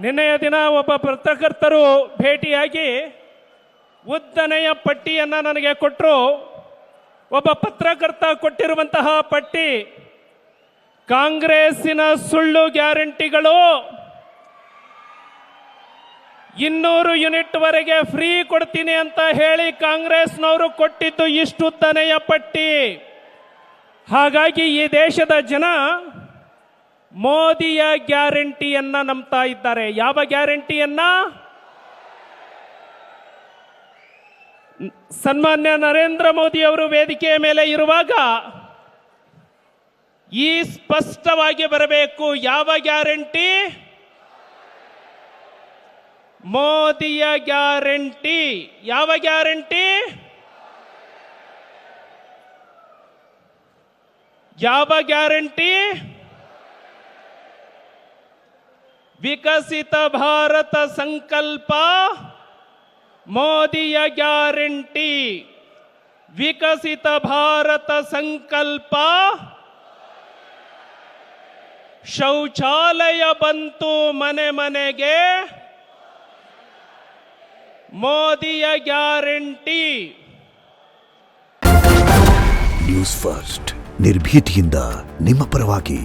ನಿನ್ನೆಯ ದಿನ ಒಬ್ಬ ಪತ್ರಕರ್ತರು ಭೇಟಿಯಾಗಿ ಉದ್ದನೆಯ ಪಟ್ಟಿಯನ್ನು ನನಗೆ ಕೊಟ್ಟರು. ಒಬ್ಬ ಪತ್ರಕರ್ತ ಕೊಟ್ಟಿರುವಂತಹ ಪಟ್ಟಿ ಕಾಂಗ್ರೆಸ್ಸಿನ ಸುಳ್ಳು ಗ್ಯಾರಂಟಿಗಳು 200 ಯೂನಿಟ್ ವರೆಗೆ ಫ್ರೀ ಕೊಡ್ತೀನಿ ಅಂತ ಹೇಳಿ ಕಾಂಗ್ರೆಸ್ನವರು ಕೊಟ್ಟಿದ್ದು ಇಷ್ಟು ಉದ್ದನೆಯ ಪಟ್ಟಿ. ಹಾಗಾಗಿ ಈ ದೇಶದ ಜನ ಮೋದಿಯ ಗ್ಯಾರಂಟಿಯನ್ನ ನಂಬ್ತಾ ಇದ್ದಾರೆ. ಯಾವ ಗ್ಯಾರಂಟಿಯನ್ನ? ಸನ್ಮಾನ್ಯ ನರೇಂದ್ರ ಮೋದಿ ಅವರು ವೇದಿಕೆಯ ಮೇಲೆ ಇರುವಾಗ ಈ ಸ್ಪಷ್ಟವಾಗಿ ಬರಬೇಕು. ಯಾವ ಗ್ಯಾರಂಟಿ? ಮೋದಿಯ ಗ್ಯಾರಂಟಿ. ಯಾವ ಗ್ಯಾರಂಟಿ? ಯಾವ ಗ್ಯಾರಂಟಿ? ವಿಕಸಿತ ಭಾರತ ಸಂಕಲ್ಪ ಮೋದಿಯ ಗ್ಯಾರಂಟಿ. ವಿಕಸಿತ ಭಾರತ ಸಂಕಲ್ಪ. ಶೌಚಾಲಯ ಬಂತು ಮನೆ ಮನೆಗೆ, ಮೋದಿಯ ಗ್ಯಾರಂಟಿ. ನ್ಯೂಸ್ ಫಸ್ಟ್ ನಿರ್ಭೀತಿಯಿಂದ ನಿಮ್ಮ ಪರವಾಗಿ.